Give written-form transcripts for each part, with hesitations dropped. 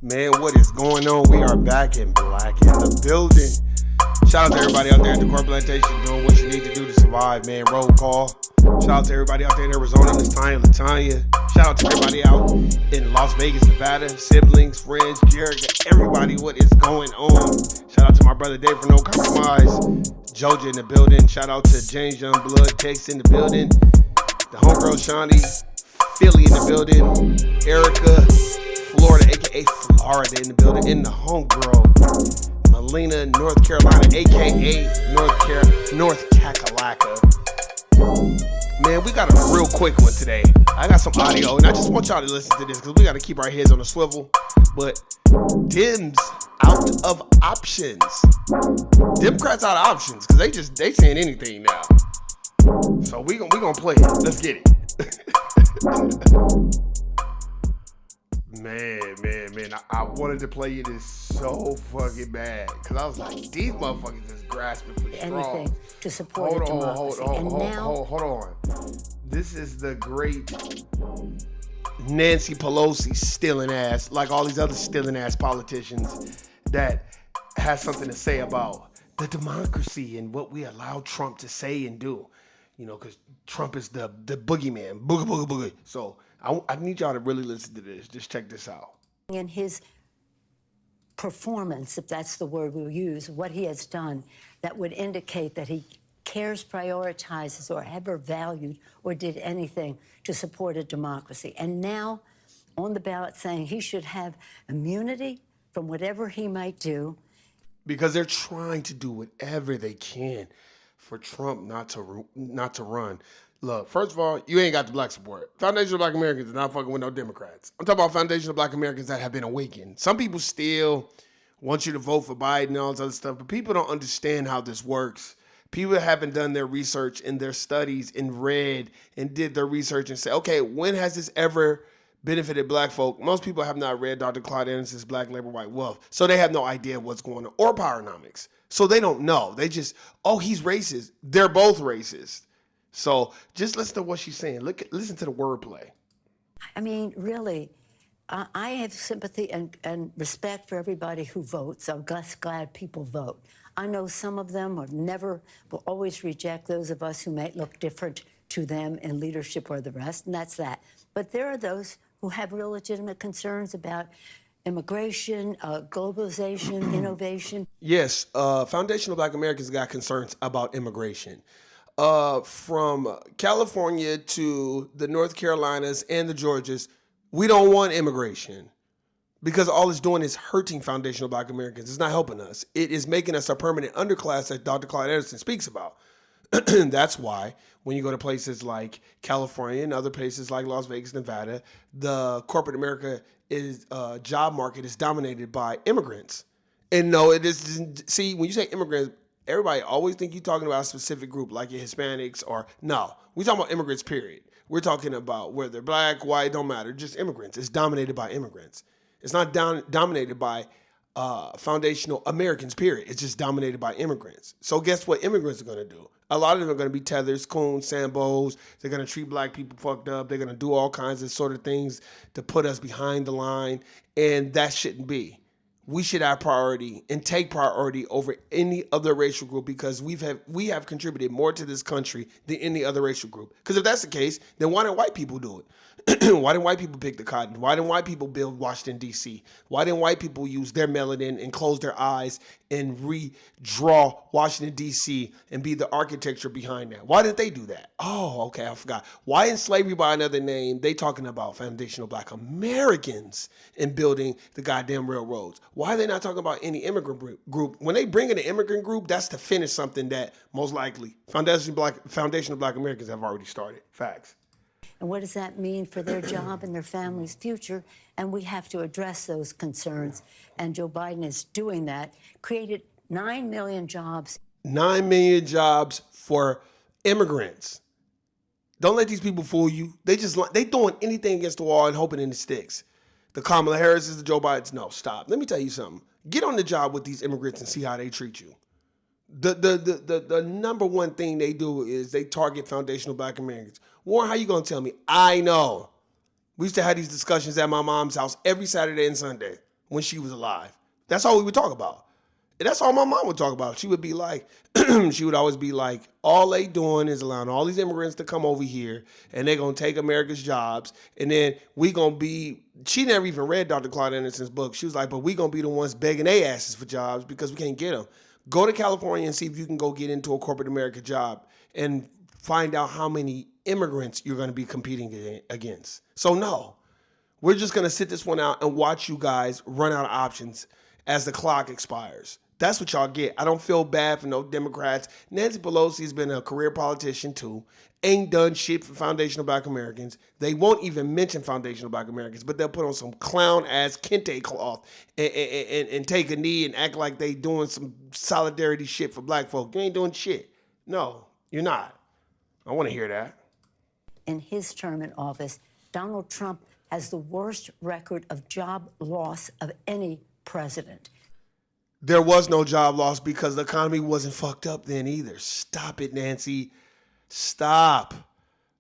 Man, what is going on? We are back in black in the building. Shout out to everybody out there at the Corp Plantation doing what you need to do to survive, man. Roll call. Shout out to everybody out there in Arizona, Miss Tanya, Latanya. Shout out to everybody out in Las Vegas, Nevada, siblings, friends, Jericho, everybody, what is going on? Shout out to my brother Dave for No Compromise. Joja in the building. Shout out to James Youngblood, Tex in the building. The homegirl Shawnee, Philly in the building. Erica, Florida, aka Florida in the building. In the homegirl, Melina, North Carolina, aka North Kakalaka. Man, we got a real quick one today. I got some audio, and I just want y'all to listen to this because we got to keep our heads on the swivel. But Dems out of options. Democrats out of options because they saying anything now. So we gonna play it. Let's get it. Man, I wanted to play you this so fucking bad because I was like, these motherfuckers is grasping for straws. Anything to support democracy. Hold on. This is the great Nancy Pelosi stealing ass, like all these other stealing ass politicians that has something to say about the democracy and what we allow Trump to say and do. You know, because Trump is the boogeyman, boogie. So I need y'all to really listen to this. Just check this out. In his performance, if that's the word we'll use, what he has done that would indicate that he cares, prioritizes, or ever valued or did anything to support a democracy. And now on the ballot saying he should have immunity from whatever he might do. Because they're trying to do whatever they can for Trump not to run. Look, first of all, you ain't got the black support. Foundation of Black Americans is not fucking with no Democrats. I'm talking about Foundation of Black Americans that have been awakened. Some people still want you to vote for Biden and all this other stuff, but people don't understand how this works. People haven't done their research and their studies and read and did their research and say, okay, when has this ever benefited black folk? Most people have not read Dr. Claude Anderson's Black Labor, White Wealth, so they have no idea what's going on, or Powernomics. So they don't know. They just, oh, he's racist. They're both racist. So just listen to what she's saying. Listen to the wordplay. I mean, really, I have sympathy and respect for everybody who votes. I'm glad people vote. I know some of them will always reject those of us who may look different to them in leadership or the rest, and that's that. But there are those who have real legitimate concerns about immigration, globalization, innovation. Yes, Foundation of Black Americans got concerns about immigration. From California to the North Carolinas and the Georgias, we don't want immigration because all it's doing is hurting Foundation of Black Americans. It's not helping us. It is making us a permanent underclass that Dr. Claude Anderson speaks about. That's why when you go to places like California and other places like Las Vegas, Nevada, the corporate America job market is dominated by immigrants. And no, it is. See, when you say immigrants, everybody always think you're talking about a specific group, like your Hispanics or no. We're talking about immigrants, period. We're talking about whether they're black, white, don't matter. Just immigrants. It's dominated by immigrants. It's not dominated by foundational Americans, period. It's just dominated by immigrants. So guess what immigrants are going to do? A lot of them are going to be tethers, coons, sambos. They're going to treat black people fucked up. They're going to do all kinds of sort of things to put us behind the line. And that shouldn't be. we should have priority and take priority over any other racial group because we have contributed more to this country than any other racial group. Because if that's the case, then why didn't white people do it? Why didn't white people pick the cotton? Why didn't white people build Washington, D.C.? Why didn't white people use their melanin and close their eyes and redraw Washington, D.C. and be the architecture behind that? Why didn't they do that? Oh, okay, I forgot. Why in Slavery by Another Name, they talking about foundational black Americans and building the goddamn railroads? Why are they not talking about any immigrant group? When they bring in an immigrant group, that's to finish something that most likely foundational black Americans have already started. Facts. And what does that mean for their job and their family's future? And we have to address those concerns. And Joe Biden is doing that, created 9 million jobs. 9 million jobs for immigrants. Don't let these people fool you. They throwing anything against the wall and hoping it sticks. The Kamala Harris is the Joe Biden's. No, stop. Let me tell you something. Get on the job with these immigrants and see how they treat you. The number one thing they do is they target foundational black Americans. Warren, how you gonna tell me? I know. We used to have these discussions at my mom's house every Saturday and Sunday when she was alive. That's all we would talk about. And that's all my mom would talk about. She would be like, she would always be like, all they doing is allowing all these immigrants to come over here and they're gonna take America's jobs. And then we gonna be, she never even read Dr. Claude Anderson's book. She was like, but we gonna be the ones begging their asses for jobs because we can't get them. Go to California and see if you can go get into a corporate America job and find out how many immigrants you're going to be competing against. So no, we're just going to sit this one out and watch you guys run out of options as the clock expires. That's what y'all get. I don't feel bad for no Democrats. Nancy Pelosi's been a career politician too. Ain't done shit for foundational black Americans. They won't even mention foundational black Americans, but they'll put on some clown-ass kente cloth and take a knee and act like they doing some solidarity shit for black folk. You ain't doing shit. No, you're not. I want to hear that. In his term in office, Donald Trump has the worst record of job loss of any president. There was no job loss because the economy wasn't fucked up then either. Stop it, Nancy. Stop.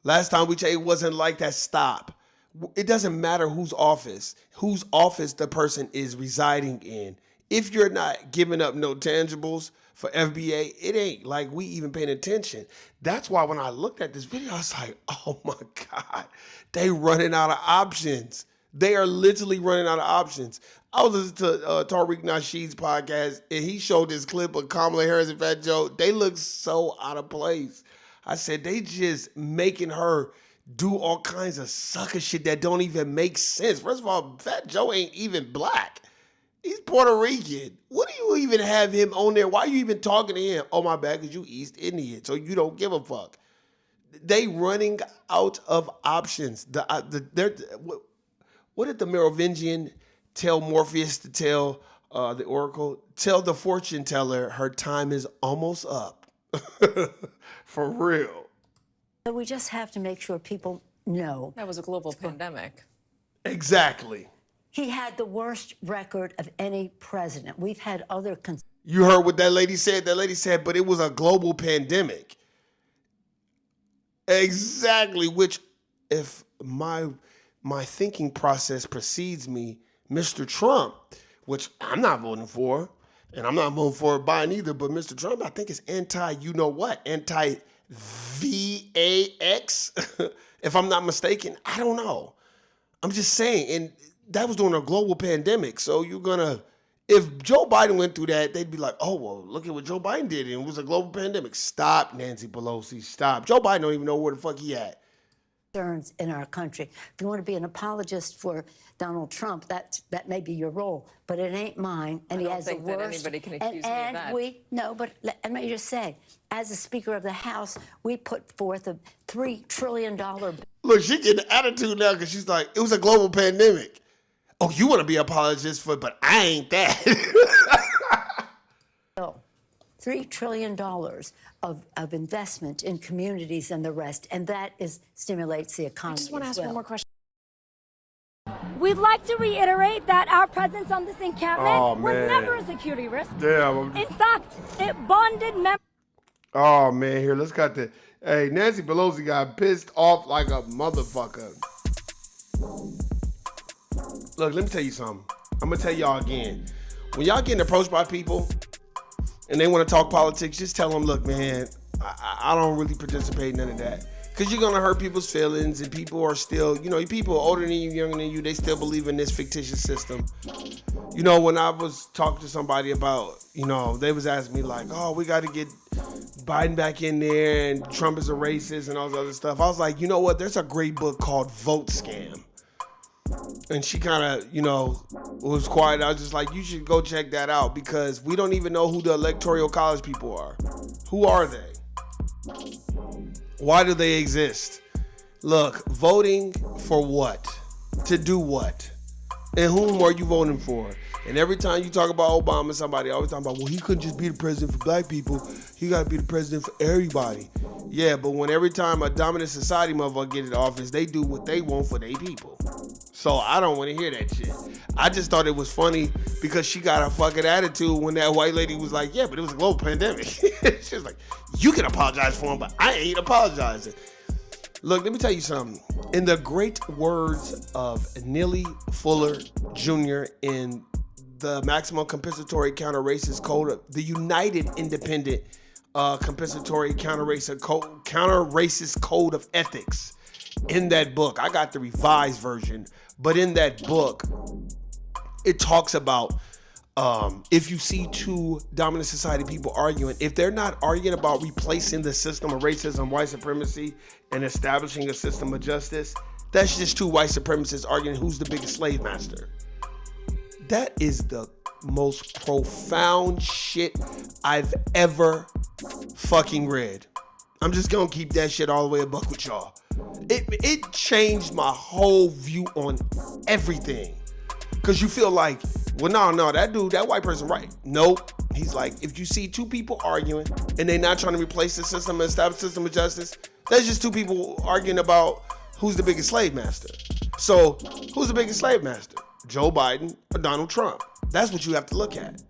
Last time we checked, it wasn't like that. Stop. It doesn't matter whose office the person is residing in. If you're not giving up no tangibles for FBA, it ain't like we even paying attention. That's why when I looked at this video, I was like, oh my God, they running out of options. They are literally running out of options. I was listening to Tariq Nasheed's podcast, and he showed this clip of Kamala Harris and Fat Joe. They look so out of place. I said, they just making her do all kinds of sucker shit that don't even make sense. First of all, Fat Joe ain't even black. He's Puerto Rican. What do you even have him on there? Why are you even talking to him? Oh, my bad, because you East Indian, so you don't give a fuck. They running out of options. What did the Merovingian tell Morpheus to tell the Oracle? Tell the fortune teller her time is almost up. For real. So we just have to make sure people know. That was a global pandemic. Exactly. He had the worst record of any president. We've had other. You heard what that lady said? That lady said, but it was a global pandemic. Exactly. Which, if my thinking process precedes me, Mr. Trump, which I'm not voting for, and I'm not voting for Biden either, but Mr. Trump, I think is anti-you-know-what, anti-VAX, if I'm not mistaken. I don't know. I'm just saying, and that was during a global pandemic, so you're going to, if Joe Biden went through that, they'd be like, oh, well, look at what Joe Biden did, and it was a global pandemic. Stop, Nancy Pelosi, stop. Joe Biden don't even know where the fuck he at. In our country. If you want to be an apologist for Donald Trump, that may be your role, but it ain't mine. And he has the worst. I don't think that anybody can accuse me of that. But let me just say, as a Speaker of the House, we put forth a $3 trillion. Look, she getting an attitude now because she's like, it was a global pandemic. Oh, you want to be an apologist for, but I ain't that. $3 trillion of investment in communities and the rest, and that stimulates the economy. I just want to ask one more question. We'd like to reiterate that our presence on this encampment was never a security risk. Damn. In fact, it bonded members. Oh, man, here, let's cut the... Hey, Nancy Pelosi got pissed off like a motherfucker. Look, let me tell you something. I'm going to tell y'all again. when y'all getting approached by people and they want to talk politics, just tell them, look, man, I don't really participate in none of that. Because you're going to hurt people's feelings, and people are still, people older than you, younger than you, they still believe in this fictitious system. When I was talking to somebody about, they was asking me like, oh, we got to get Biden back in there, and Trump is a racist and all this other stuff. I was like, you know what? There's a great book called Vote Scam. And she kind of, was quiet. I was just like, you should go check that out, because we don't even know who the Electoral College people are. Who are they? Why do they exist? Look, voting for what? To do what? And whom are you voting for? And every time you talk about Obama, somebody always talking about, well, he couldn't just be the president for black people. He got to be the president for everybody. Yeah, but when every time a dominant society motherfucker get in office, they do what they want for their people. So I don't want to hear that shit. I just thought it was funny because she got a fucking attitude when that white lady was like, yeah, but it was a global pandemic. She was like, you can apologize for him, but I ain't apologizing. Look, let me tell you something. In the great words of Neely Fuller Jr. in the Maximum Compensatory Counter-Racist Code, the United Independent Compensatory Counter-Racist Code of Ethics, in that book, I got the revised version, but in that book, it talks about if you see two dominant society people arguing, if they're not arguing about replacing the system of racism, white supremacy, and establishing a system of justice, that's just two white supremacists arguing who's the biggest slave master. That is the most profound shit I've ever fucking read. I'm just gonna keep that shit all the way a buck with y'all. It changed my whole view on everything. Cause you feel like, well, no, that white person, right? Nope. He's like, if you see two people arguing and they're not trying to replace the system and establish a system of justice, that's just two people arguing about who's the biggest slave master. So who's the biggest slave master? Joe Biden or Donald Trump? That's what you have to look at.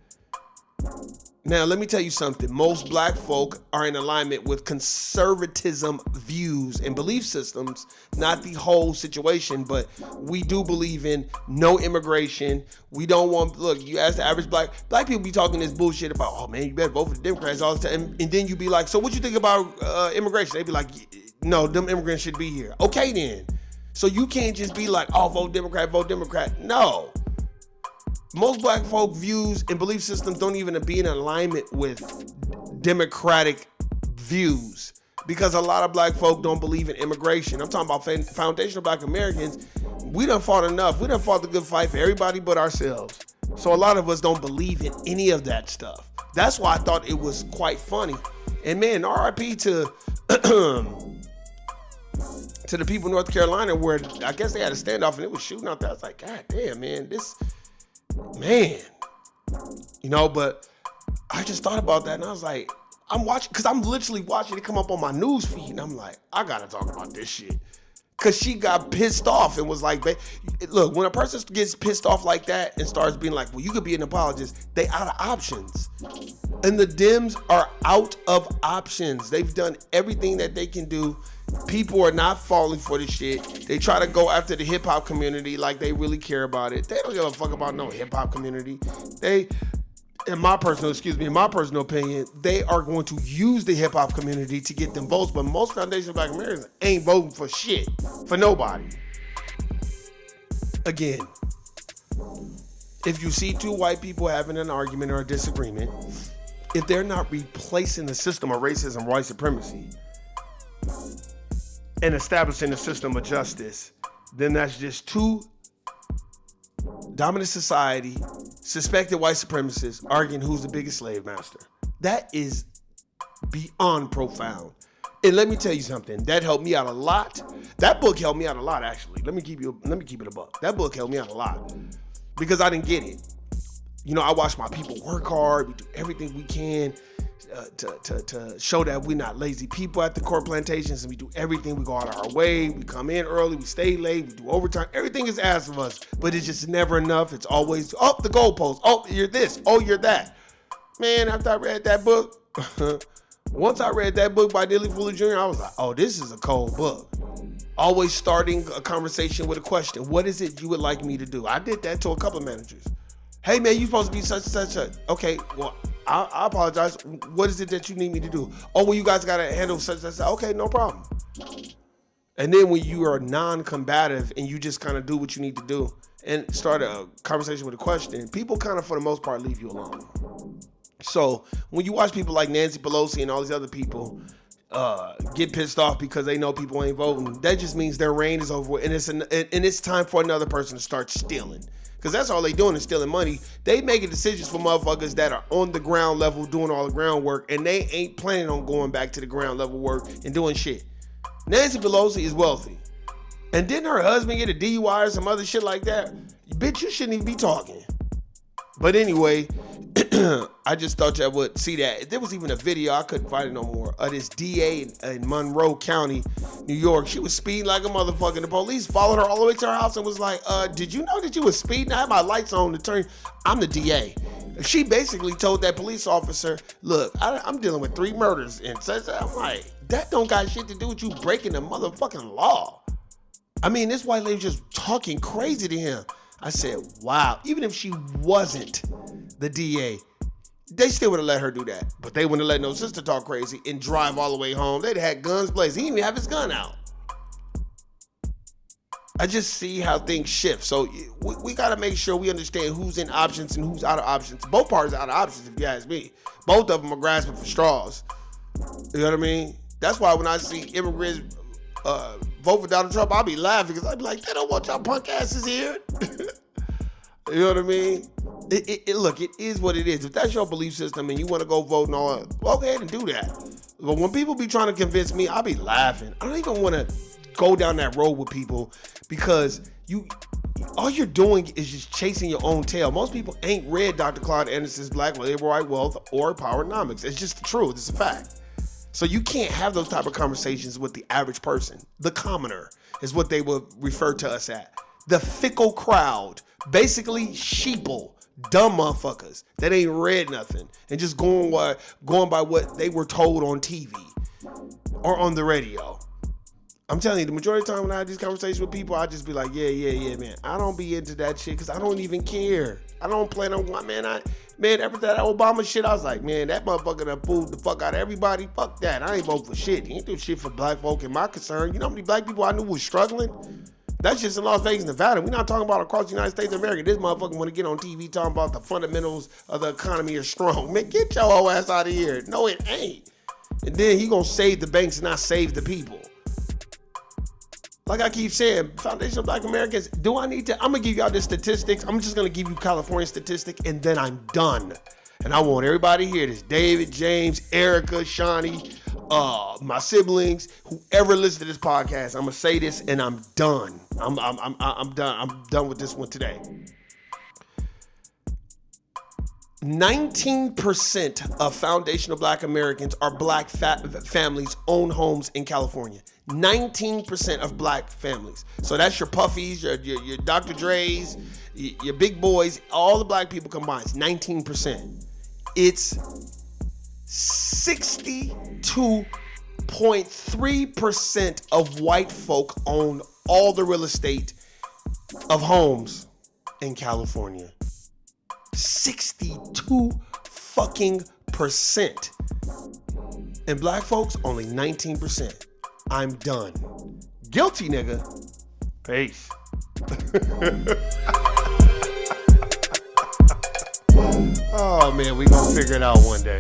Now, let me tell you something. Most black folk are in alignment with conservatism views and belief systems, not the whole situation, but we do believe in no immigration. We don't want, look, you ask the average black people be talking this bullshit about, oh man, you better vote for the Democrats all the time. And then you be like, so what you think about immigration? They be like, no, them immigrants should be here. Okay then. So you can't just be like, oh, vote Democrat. No. Most black folk views and belief systems don't even be in alignment with democratic views, because a lot of black folk don't believe in immigration. I'm talking about foundational black Americans. We done fought enough. We done fought the good fight for everybody but ourselves. So a lot of us don't believe in any of that stuff. That's why I thought it was quite funny. And man, RIP to to the people in North Carolina where I guess they had a standoff and it was shooting out there. I was like, God damn, man, but I just thought about that and I was like, I'm watching, because I'm literally watching it come up on my news feed and I'm like, I gotta talk about this shit. Because she got pissed off and was like, look, when a person gets pissed off like that and starts being like, well, you could be an apologist, they out of options. And the Dems are out of options. They've done everything that they can do. People are not falling for this shit. They try to go after the hip hop community like they really care about it. They don't give a fuck about no hip hop community. In my personal opinion, they are going to use the hip hop community to get them votes. But most foundational black Americans ain't voting for shit, for nobody. Again, if you see two white people having an argument or a disagreement, if they're not replacing the system of racism, white supremacy, and establishing a system of justice, then that's just two dominant society, suspected white supremacists arguing who's the biggest slave master. That is beyond profound. And let me tell you something, that helped me out a lot. That book helped me out a lot, actually. Let me keep it a buck. That book helped me out a lot because I didn't get it. I watch my people work hard. We do everything we can to show that we're not lazy people at the corn plantations, and we do everything. We go out of our way. We come in early. We stay late. We do overtime. Everything is asked of us, but it's just never enough. It's always, the goalpost. Oh, you're this. Oh, you're that. Man, after I read that book, once I read that book by Neely Fuller Jr., I was like, oh, this is a cold book. Always starting a conversation with a question. What is it you would like me to do? I did that to a couple of managers. Hey, man, you supposed to be such and such a... Okay, well, I apologize. What is it that you need me to do? Oh, well, you guys got to handle such and such. Okay, no problem. And then when you are non-combative and you just kind of do what you need to do and start a conversation with a question, people kind of, for the most part, leave you alone. So when you watch people like Nancy Pelosi and all these other people get pissed off because they know people ain't voting, that just means their reign is over and it's time for another person to start stealing. Because that's all they doing is stealing money. They making decisions for motherfuckers that are on the ground level doing all the groundwork, and they ain't planning on going back to the ground level work and doing shit. Nancy Pelosi is wealthy. And didn't her husband get a DUI or some other shit like that? Bitch, you shouldn't even be talking. But anyway, I just thought y'all would see that. There was even a video, I couldn't find it no more, of this DA in Monroe County, New York. She was speeding like a motherfucker. The police followed her all the way to her house and was like, did you know that you was speeding? I had my lights on to turn. I'm the DA. She basically told that police officer, look, I'm dealing with 3 murders. And I'm like, that don't got shit to do with you breaking the motherfucking law. I mean, this white lady just talking crazy to him. I said, wow, even if she wasn't the DA, they still would have let her do that. But they wouldn't have let no sister talk crazy and drive all the way home. They'd have had guns blazing. He didn't even have his gun out. I just see how things shift. So we got to make sure we understand who's in options and who's out of options. Both parties are out of options, if you ask me. Both of them are grasping for straws. You know what I mean? That's why when I see immigrants vote for Donald Trump, I'll be laughing because I'll be like, they don't want y'all punk asses here. You know what I mean? Look, it is what it is. If that's your belief system and you want to go vote and all that, go ahead and do that. But when people be trying to convince me, I'll be laughing. I don't even want to go down that road with people because all you're doing is just chasing your own tail. Most people ain't read Dr. Claude Anderson's Black Labor, White Wealth or Powernomics. It's just the truth. It's a fact. So you can't have those type of conversations with the average person. The commoner is what they will refer to us at. The fickle crowd, basically sheeple, dumb motherfuckers that ain't read nothing and just going by what they were told on TV or on the radio. I'm telling you, the majority of the time when I have these conversations with people, I just be like, yeah, man. I don't be into that shit because I don't even care. I don't plan on one, man. After that Obama shit, I was like, man, that motherfucker done fooled the fuck out of everybody. Fuck that. I ain't vote for shit. He ain't do shit for black folk in my concern. You know how many black people I knew was struggling? That's just in Las Vegas, Nevada. We're not talking about across the United States of America. This motherfucker want to get on TV talking about the fundamentals of the economy are strong. Man, get your whole ass out of here. No, it ain't. And then he gonna save the banks and not save the people. Like I keep saying, Foundation of Black Americans, do I need to? I'm going to give y'all the statistics. I'm just going to give you California statistic, and then I'm done. And I want everybody to hear this. David, James, Erica, Shawnee, my siblings, whoever listens to this podcast, I'm going to say this, and I'm done. I'm done. I'm done with this one today. 19% of foundational Black Americans are Black families own homes in California. 19% of Black families. So that's your Puffies, your Dr. Dre's, your big boys, all the Black people combined. 19%. It's 62.3% of white folk own all the real estate of homes in California. 62 fucking percent. And black folks, only 19%. I'm done. Guilty, nigga. Peace. Oh man, we gonna figure it out one day.